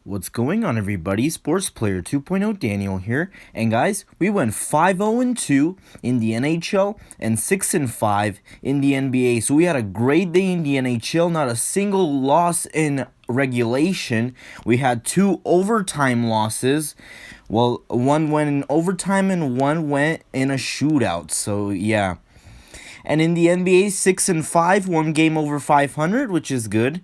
What's going on, everybody? Sports Player 2.0 Daniel here. And guys, we went 5-0-2 in the NHL and 6-5 in the NBA. So we had a great day in the NHL, not a single loss in regulation. We had 2 overtime losses. Well, one went in overtime and one went in a shootout. So yeah. And in the NBA, 6-5, 1 game over 500, which is good.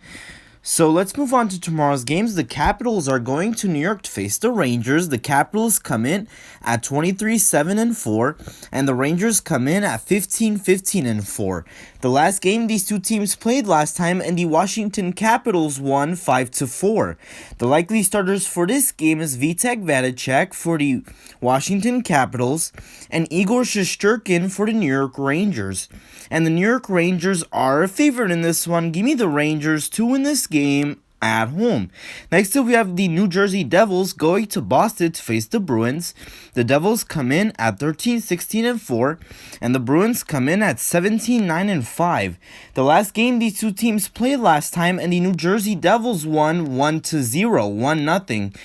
So let's move on to tomorrow's games. The Capitals are going to New York to face the Rangers. The Capitals come in at 23-7-4, and the Rangers come in at 15-15-4. The last game these two teams played last time, and the Washington Capitals won 5-4. The likely starters for this game is Vitek Vanacek for the Washington Capitals and Igor Shesterkin for the New York Rangers. And the New York Rangers are a favorite in this one. Give me the Rangers to win this game at home. Next up, we have the New Jersey Devils going to Boston to face the Bruins. The Devils come in at 13-16-4, and the Bruins come in at 17-9-5. The last game these two teams played last time, and the New Jersey Devils won 1-0, 1-0.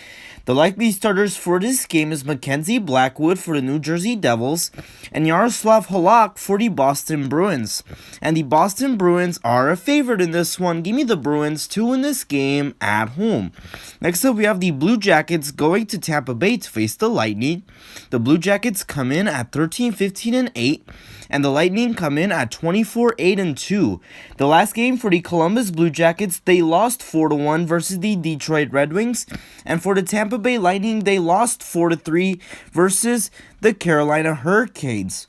The likely starters for this game is Mackenzie Blackwood for the New Jersey Devils and Yaroslav Halak for the Boston Bruins. And the Boston Bruins are a favorite in this one. Give me the Bruins to win this game at home. Next up, we have the Blue Jackets going to Tampa Bay to face the Lightning. The Blue Jackets come in at 13-15-8. And the Lightning come in at 24-8-2. The last game for the Columbus Blue Jackets, they lost 4-1 versus the Detroit Red Wings. And for the Tampa Bay Lightning, they lost 4-3 versus the Carolina Hurricanes.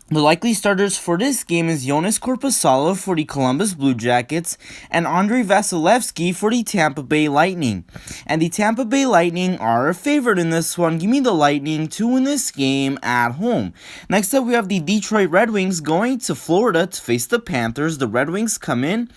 The likely starters for this game is Jonas Korpisalo for the Columbus Blue Jackets and Andrei Vasilevsky for the Tampa Bay Lightning. And the Tampa Bay Lightning are a favorite in this one. Give me the Lightning to win this game at home. Next up, we have the Detroit Red Wings going to Florida to face the Panthers. The Red Wings come in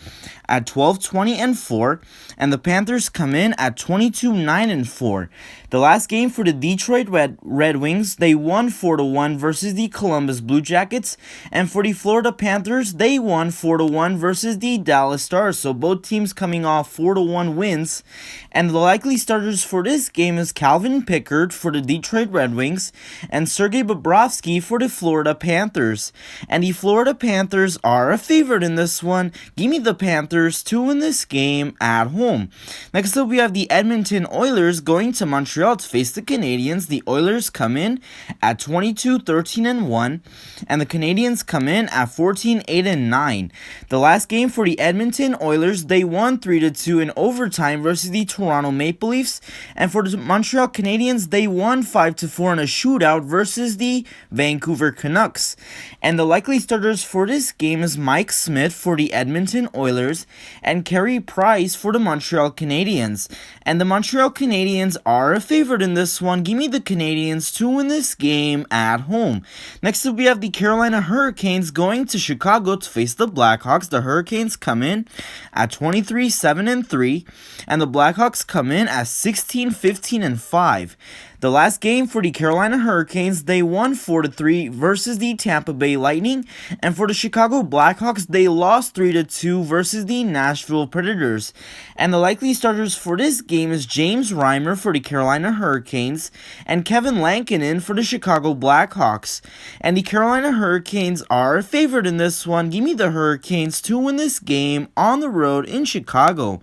at 12-20-4, and the Panthers come in at 22-9-4. The last game for the Detroit Red Wings, they won 4-1 versus the Columbus Blue Jackets, and for the Florida Panthers, they won 4-1 versus the Dallas Stars. So both teams coming off 4-1 wins, and the likely starters for this game is Calvin Pickard for the Detroit Red Wings and Sergei Bobrovsky for the Florida Panthers. And the Florida Panthers are a favorite in this one. Give me the Panthers to win this game at home. Next up, we have the Edmonton Oilers going to Montreal to face the Canadiens. The Oilers come in at 22-13-1, and the Canadiens come in at 14-8-9. The last game for the Edmonton Oilers, they won 3-2 in overtime versus the Toronto Maple Leafs, and for the Montreal Canadiens, they won 5-4 in a shootout versus the Vancouver Canucks. And the likely starters for this game is Mike Smith for the Edmonton Oilers and Carey Price for the Montreal Canadiens. And the Montreal Canadiens are a favorite in this one. Give me the Canadiens to win this game at home. Next up, we have the Carolina Hurricanes going to Chicago to face the Blackhawks. The Hurricanes come in at 23-7-3, and the Blackhawks come in at 16-15-5. The last game for the Carolina Hurricanes, they won 4-3 versus the Tampa Bay Lightning, and for the Chicago Blackhawks, they lost 3-2 versus the Nashville Predators. And the likely starters for this game is James Reimer for the Carolina Hurricanes and Kevin Lankinen for the Chicago Blackhawks. And the Carolina Hurricanes are a favorite in this one. Give me the Hurricanes to win this game on the road in Chicago.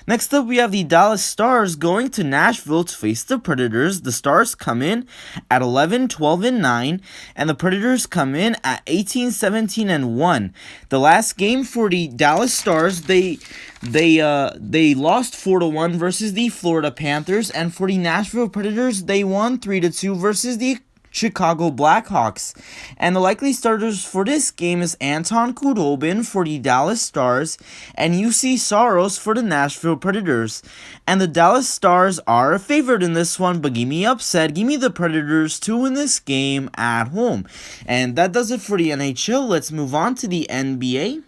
Next up, we have the Dallas Stars going to Nashville to face the Predators. The Stars come in at 11-12-9, and the Predators come in at 18-17-1. The last game for the Dallas Stars, they lost 4-1 versus the Florida Panthers, and for the Nashville Predators, they won 3-2 versus the Chicago Blackhawks. And the likely starters for this game is Anton Khudobin for the Dallas Stars and UC Saros for the Nashville Predators. And the Dallas Stars are a favorite in this one, but give me upset. Give me the Predators to win this game at home. And that does it for the NHL. Let's move on to the NBA.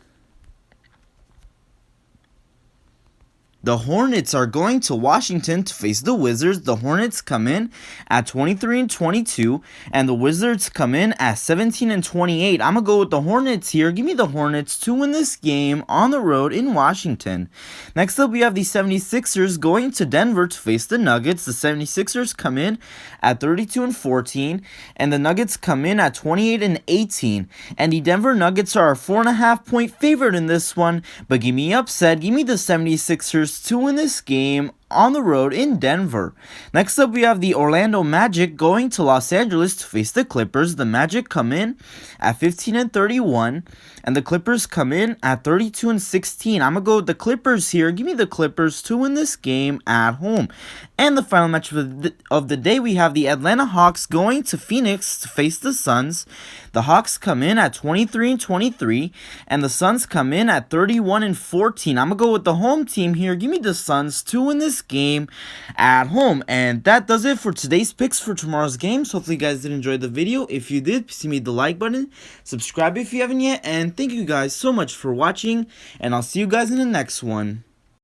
The Hornets are going to Washington to face the Wizards. The Hornets come in at 23-22, and the Wizards come in at 17-28. I'm going to go with the Hornets here. Give me the Hornets to win this game on the road in Washington. Next up, we have the 76ers going to Denver to face the Nuggets. The 76ers come in at 32-14, and the Nuggets come in at 28-18. And the Denver Nuggets are a 4.5-point favorite in this one, but give me upset. Give me the 76ers to win this game on the road in Denver. Next up, we have the Orlando Magic going to Los Angeles to face the Clippers. The Magic come in at 15-31, and the Clippers come in at 32-16. I'm going to go with the Clippers here. Give me the Clippers to win this game at home. And the final match of the day, we have the Atlanta Hawks going to Phoenix to face the Suns. The Hawks come in at 23-23, and the Suns come in at 31-14. I'm going to go with the home team here. Give me the Suns to win this game at home. And that does it for today's picks for tomorrow's games. Hopefully you guys did enjoy the video. If you did, please hit the like button, subscribe if you haven't yet, and thank you guys so much for watching, and I'll see you guys in the next one.